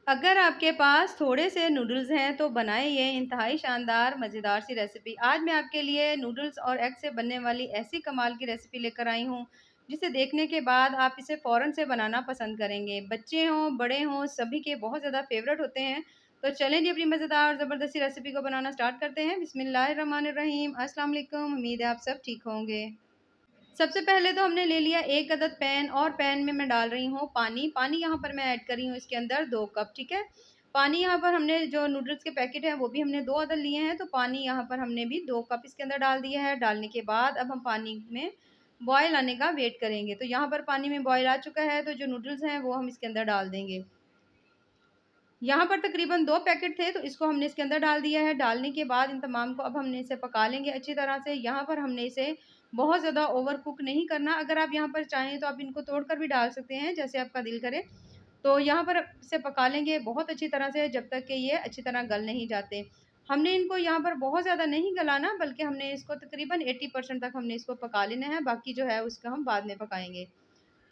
अगर आपके पास थोड़े से नूडल्स हैं तो बनाएं ये इंतहाई शानदार मज़ेदार सी रेसिपी। आज मैं आपके लिए नूडल्स और एग से बनने वाली ऐसी कमाल की रेसिपी लेकर आई हूँ जिसे देखने के बाद आप इसे फ़ौरन से बनाना पसंद करेंगे। बच्चे हों बड़े हों सभी के बहुत ज़्यादा फेवरेट होते हैं। तो चलें जी अपनी मज़ेदार और ज़बरदस्ती रेसिपी को बनाना स्टार्ट करते हैं। बिस्मिल्लाहिर्रहमानिर्रहीम। अस्सलाम वालेकुम। उम्मीद है आप सब ठीक होंगे। सबसे पहले तो हमने ले लिया 1 अदद पैन और पैन में मैं डाल रही हूँ पानी। पानी यहाँ पर मैं ऐड कर रही हूँ इसके अंदर 2 कप, ठीक है? पानी यहाँ पर हमने जो नूडल्स के पैकेट हैं वो भी हमने 2 अदद लिए हैं, तो पानी यहाँ पर हमने भी 2 कप इसके अंदर डाल दिया है। डालने के बाद अब हम पानी में बॉयल आने का वेट करेंगे। तो यहाँ पर पानी में बॉयल आ चुका है, तो जो नूडल्स हैं वो हम इसके अंदर डाल देंगे। यहाँ पर तकरीबन 2 पैकेट थे, तो इसको हमने इसके अंदर डाल दिया है। डालने के बाद इन तमाम को अब हमने इसे पका लेंगे अच्छी तरह से। यहाँ पर हमने इसे बहुत ज़्यादा ओवर कुक नहीं करना। अगर आप यहाँ पर चाहें तो आप इनको तोड़कर भी डाल सकते हैं, जैसे आपका दिल करे। तो यहाँ पर इसे पका लेंगे बहुत अच्छी तरह से जब तक कि ये अच्छी तरह गल नहीं जाते। हमने इनको यहाँ पर बहुत ज़्यादा नहीं गलाना, बल्कि हमने इसको तकरीबन 80% तक हमने इसको पका लेना है, बाकी जो है उसका हम बाद में पकाएँगे।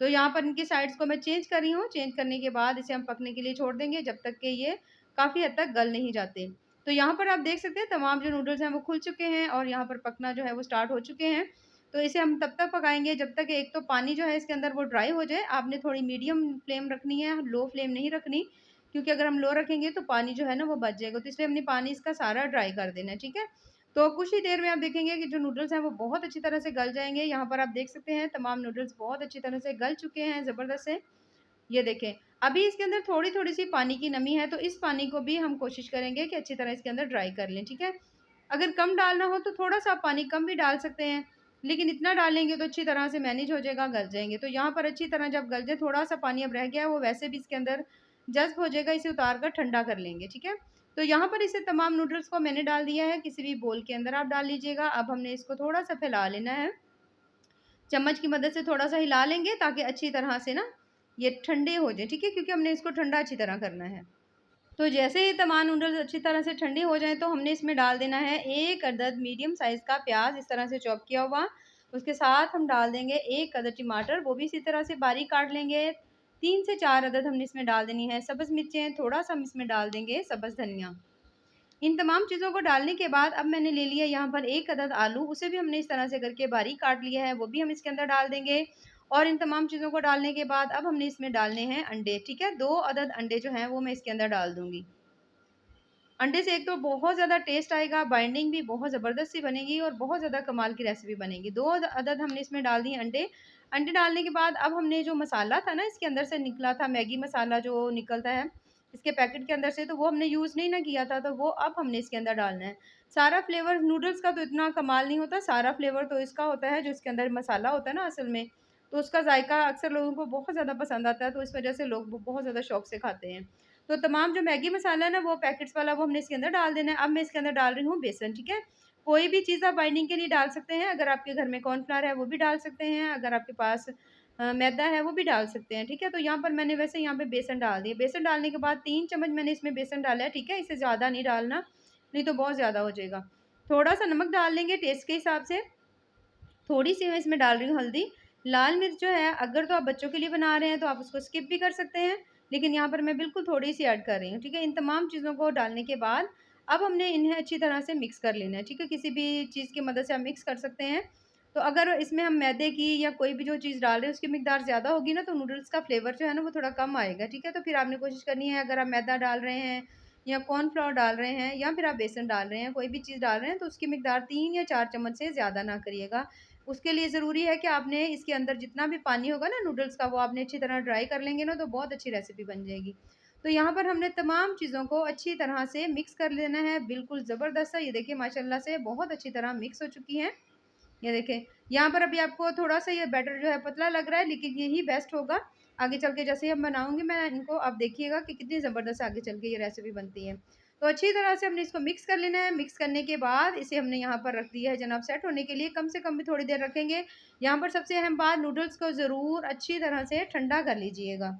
तो यहाँ पर इनकी साइड्स को मैं चेंज कर रही हूँ। चेंज करने के बाद इसे हम पकने के लिए छोड़ देंगे जब तक कि ये काफ़ी हद तक गल नहीं जाते। तो यहाँ पर आप देख सकते हैं तमाम जो नूडल्स हैं वो खुल चुके हैं और यहाँ पर पकना जो है वो स्टार्ट हो चुके हैं। तो इसे हम तब तक पकाएँगे जब तक एक तो पानी जो है इसके अंदर वो ड्राई हो जाए। आपने थोड़ी मीडियम फ्लेम रखनी है, लो फ्लेम नहीं रखनी, क्योंकि अगर हम लो रखेंगे तो पानी जो है ना वो बच जाएगा। तो इसलिए हमने पानी इसका सारा ड्राई कर देना है, ठीक है? तो कुछ ही देर में आप देखेंगे कि जो नूडल्स हैं वो बहुत अच्छी तरह से गल जाएँगे। यहाँ पर आप देख सकते हैं तमाम नूडल्स बहुत अच्छी तरह से गल चुके हैं ज़बरदस्त से। ये देखें, अभी इसके अंदर थोड़ी-थोड़ी सी पानी की नमी है, तो इस पानी को भी हम कोशिश करेंगे कि अच्छी तरह इसके अंदर ड्राई कर लें, ठीक है? अगर कम डालना हो तो थोड़ा-सा आप पानी कम भी डाल सकते हैं, लेकिन इतना डालेंगे तो अच्छी तरह से मैनेज हो जाएगा, गल जाएँगे। तो यहाँ पर अच्छी तरह जब गल जाए, थोड़ा-सा पानी अब रह गया है, वो वैसे भी इसके अंदर जज़्ब हो जाएगा, इसे उतार कर ठंडा कर लेंगे, ठीक है? तो यहाँ पर इसे तमाम नूडल्स को मैंने डाल दिया है, किसी भी बोल के अंदर आप डाल लीजिएगा। अब हमने इसको थोड़ा-सा फैला लेना है, चम्मच की मदद से थोड़ा-सा हिला लेंगे ताकि अच्छी तरह से ना ये ठंडे हो जाएँ, ठीक है? क्योंकि हमने इसको ठंडा अच्छी तरह करना है। तो जैसे ही तमाम नूडल्स अच्छी तरह से ठंडे हो जाएँ तो हमने इसमें डाल देना है 1 अदद मीडियम साइज़ का प्याज़ इस तरह से चॉप किया हुआ। उसके साथ हम डाल देंगे 1 अदद टमाटर, वो भी इसी तरह से बारीक काट लेंगे। 3 से 4 अदद हमने इसमें डाल देनी है सब्ज़ मिर्चें, थोड़ा-सा हम इसमें डाल देंगे सब्ज़ धनिया। इन तमाम चीज़ों को डालने के बाद अब मैंने ले लिया यहाँ पर 1 अदद आलू, उसे भी हमने इस तरह से करके बारीक काट लिया है, वो भी हम इसके अंदर डाल देंगे। और इन तमाम चीज़ों को डालने के बाद अब हमने इसमें डालने हैं अंडे, ठीक है? 2 अदद अंडे जो हैं वो मैं इसके अंदर डाल दूँगी। अंडे से एक तो बहुत ज़्यादा टेस्ट आएगा, बाइंडिंग भी बहुत ज़बरदस्त सी बनेगी और बहुत ज़्यादा कमाल की रेसिपी बनेगी। 2 अदद हमने इसमें डाल दिए अंडे। अंडे डालने के बाद अब हमने जो मसाला था ना इसके अंदर से निकला था, मैगी मसाला जो निकलता है इसके पैकेट के अंदर से, तो वो हमने यूज़ नहीं ना किया था, तो वो अब हमने इसके अंदर डालना है। सारा फ्लेवर नूडल्स का तो इतना कमाल नहीं होता, सारा फ्लेवर तो इसका होता है जो इसके अंदर मसाला होता है ना असल में, तो उसका जायका अक्सर लोगों को बहुत ज़्यादा पसंद आता है, तो इस वज़ह से लोग वो बहुत ज़्यादा शौक से खाते हैं। तो तमाम जो मैगी मसाला है ना वो पैकेट्स वाला वो हमने इसके अंदर डाल देना है। अब मैं इसके अंदर डाल रही हूँ बेसन, ठीक है? कोई भी चीज़ आप बाइंडिंग के लिए डाल सकते हैं। अगर आपके घर में कॉर्नफ्लावर है वो भी डाल सकते हैं। अगर आपके पास मैदा है वो भी डाल सकते हैं, ठीक है? तो यहाँ पर मैंने वैसे यहाँ पे बेसन डाल दिया। बेसन डालने के बाद 3 चम्मच मैंने इसमें बेसन डाला है, ठीक है? इससे ज़्यादा नहीं डालना, नहीं तो बहुत ज़्यादा हो जाएगा। थोड़ा-सा नमक डाल लेंगे टेस्ट के हिसाब से। थोड़ी-सी मैं इसमें डाल रही हूँ हल्दी। लाल मिर्च जो है अगर तो आप बच्चों के लिए बना रहे हैं तो आप उसको स्किप भी कर सकते हैं, लेकिन यहाँ पर मैं बिल्कुल थोड़ी-सी ऐड कर रही हूँ, ठीक है? इन तमाम चीज़ों को डालने के बाद अब हमने इन्हें अच्छी तरह से मिक्स कर लेना है, ठीक है? किसी भी चीज़ की मदद से आप मिक्स कर सकते हैं। तो अगर इसमें हम मैदे की या कोई भी जो चीज़ डाल रहे हैं उसकी मिकदार ज़्यादा होगी ना तो नूडल्स का फ्लेवर जो है ना वो थोड़ा कम आएगा, ठीक है? तो फिर आपने कोशिश करनी है, अगर आप मैदा डाल रहे हैं या कॉर्नफ्लोर डाल रहे हैं या फिर आप बेसन डाल रहे हैं, कोई भी चीज़ डाल रहे हैं तो उसकी मिकदार 3 या 4 चम्मच से ज़्यादा ना करिएगा। उसके लिए ज़रूरी है कि आपने इसके अंदर जितना भी पानी होगा ना नूडल्स का वो आपने अच्छी तरह ड्राई कर लेंगे ना तो बहुत अच्छी रेसिपी बन जाएगी। तो यहाँ पर हमने तमाम चीज़ों को अच्छी तरह से मिक्स कर लेना है, बिल्कुल ज़बरदस्त सा। ये देखिए माशाल्लाह से बहुत अच्छी तरह मिक्स हो चुकी हैं। ये देखें, यहाँ पर अभी आपको थोड़ा-सा ये बैटर जो है पतला लग रहा है, लेकिन यही बेस्ट होगा। आगे चल के जैसे ही अब बनाऊँगी मैं इनको, आप देखिएगा कि कितनी ज़बरदस्त आगे चल के ये रेसिपी बनती है। तो अच्छी तरह से हमने इसको मिक्स कर लेना है। मिक्स करने के बाद इसे हमने यहाँ पर रख दिया है जनाब सेट होने के लिए, कम से कम भी थोड़ी देर रखेंगे। यहाँ पर सबसे अहम बात, नूडल्स को ज़रूर अच्छी तरह से ठंडा कर लीजिएगा।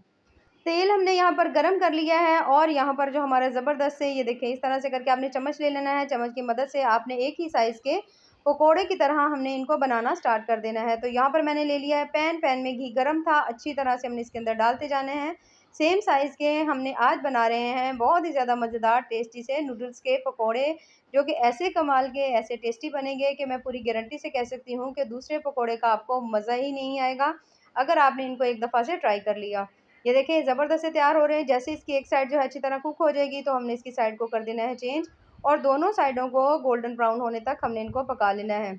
तेल हमने यहाँ पर गरम कर लिया है और यहाँ पर जो हमारा ज़बरदस्त से ये देखें इस तरह से करके आपने चम्मच ले लेना है। चम्मच की मदद से आपने एक ही साइज़ के पकोड़े की तरह हमने इनको बनाना स्टार्ट कर देना है। तो यहाँ पर मैंने ले लिया है पैन, पैन में घी गरम था, अच्छी तरह से हमने इसके अंदर डालते जाना है। सेम साइज़ के हमने आज बना रहे हैं बहुत ही ज़्यादा मज़ेदार टेस्टी से नूडल्स के पकोड़े, जो कि ऐसे कमाल के, ऐसे टेस्टी बनेंगे कि मैं पूरी गारंटी से कह सकती हूँ कि दूसरे पकोड़े का आपको मज़ा ही नहीं आएगा, अगर आपने इनको एक दफ़ा से ट्राई कर लिया। ये देखिए ज़बरदस्त से तैयार हो रहे हैं, जैसे इसकी एक साइड जो है अच्छी तरह कुक हो जाएगी, तो हमने इसकी साइड को कर देना है चेंज और दोनों साइडों को गोल्डन ब्राउन होने तक हमने इनको पका लेना है।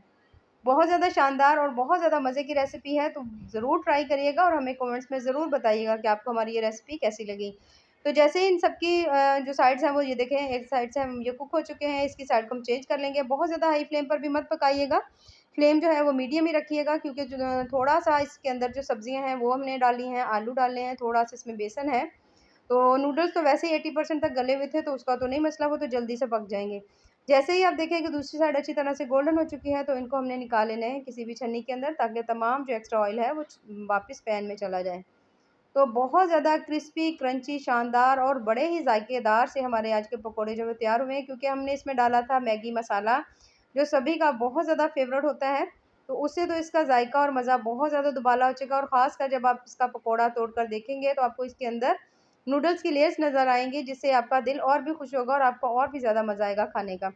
बहुत ज़्यादा शानदार और बहुत ज़्यादा मज़े की रेसिपी है, तो ज़रूर ट्राई करिएगा और हमें कमेंट्स में ज़रूर बताइएगा कि आपको हमारी ये रेसिपी कैसी लगी। तो जैसे ही इन सबकी जो साइड्स हैं वो ये देखें एक साइड से हम ये कुक हो चुके हैं, इसकी साइड को हम चेंज कर लेंगे। बहुत ज़्यादा हाई फ्लेम पर भी मत पकाइएगा, फ्लेम जो है वो मीडियम ही रखिएगा क्योंकि जो थोड़ा-सा इसके अंदर जो सब्जियाँ हैं वो हमने डाली हैं, आलू डाले हैं, थोड़ा-सा इसमें बेसन है। तो नूडल्स तो वैसे ही 80% तक गले हुए थे, तो उसका तो नहीं मसला, वो तो जल्दी से पक जाएँगे। जैसे ही आप देखें कि दूसरी साइड अच्छी तरह से गोल्डन हो चुकी है, तो इनको हमने निकाल लेना है किसी भी छन्नी के अंदर ताकि तमाम जो एक्स्ट्रा ऑयल है वो वापस पैन में चला जाए। तो बहुत ज़्यादा क्रिस्पी, क्रंची, शानदार और बड़े ही ज़ायकेदार से हमारे आज के पकोड़े जो है तैयार हुए हैं क्योंकि हमने इसमें डाला था मैगी मसाला, जो सभी का बहुत ज़्यादा फ़ेवरेट होता है। तो उससे तो इसका ज़ायका और मज़ा बहुत ज़्यादा दुबाला हो चुका है और ख़ासकर जब आप इसका पकोड़ा तोड़कर देखेंगे तो आपको इसके अंदर नूडल्स की लेयर्स नज़र आएँगी जिससे आपका दिल और भी खुश होगा और आपको और भी ज़्यादा मज़ा आएगा खाने का।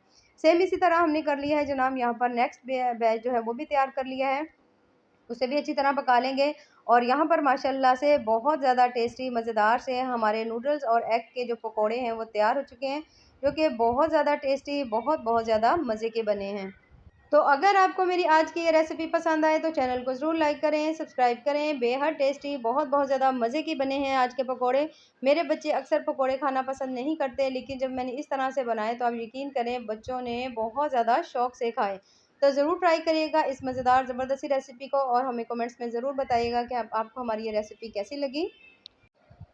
सेम इसी तरह हमने कर लिया है जनाब यहाँ पर नेक्स्ट बैच जो है वो भी तैयार कर लिया है। उसे भी अच्छी तरह पका लेंगे और यहाँ पर माशाल्लाह से बहुत ज़्यादा टेस्टी मज़ेदार से हमारे नूडल्स और एग के जो पकोड़े हैं वो तैयार हो चुके हैं, जो कि बहुत ज़्यादा टेस्टी बहुत ज़्यादा मज़े के बने हैं। तो अगर आपको मेरी आज की ये रेसिपी पसंद आए तो चैनल को ज़रूर लाइक करें, सब्सक्राइब करें। बेहद टेस्टी बहुत ज़्यादा मज़े के बने हैं आज के पकोड़े। मेरे बच्चे अक्सर पकोड़े खाना पसंद नहीं करते, लेकिन जब मैंने इस तरह से बनाए तो आप यकीन करें बच्चों ने बहुत ज़्यादा शौक से खाए। तो ज़रूर ट्राई करिएगा इस मज़ेदार ज़बरदस्ती रेसिपी को और हमें कमेंट्स में ज़रूर बताइएगा कि आप आपको हमारी ये रेसिपी कैसी लगी।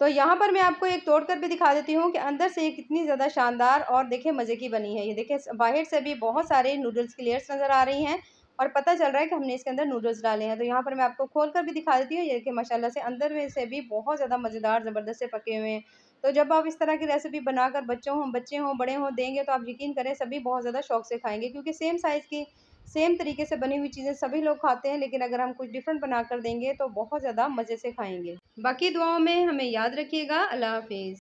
तो यहाँ पर मैं आपको एक तोड़ कर भी दिखा देती हूँ कि अंदर से ये कितनी ज़्यादा शानदार और देखिए मज़े की बनी है। ये देखिए बाहर से भी बहुत सारे नूडल्स की लेयर्स नज़र आ रही हैं और पता चल रहा है कि हमने इसके अंदर नूडल्स डाले हैं। तो यहाँ पर मैं आपको खोल कर भी दिखा देती हूँ। ये देखिए माशाल्लाह से अंदर में से भी बहुत ज़्यादा मज़ेदार ज़बरदस्त से पके हुए हैं। तो जब आप इस तरह की रेसिपी बनाकर बच्चे हों, बड़े हों देंगे तो आप यकीन करें सभी बहुत ज़्यादा शौक से खाएँगे क्योंकि सेम साइज़ की, सेम तरीके से बनी हुई चीज़ें सभी लोग खाते हैं, लेकिन अगर हम कुछ डिफरेंट बनाकर देंगे तो बहुत ज़्यादा मज़े से खाएँगे। बाकी दुआओं में हमें याद रखिएगा। अल्लाह हाफ़िज़।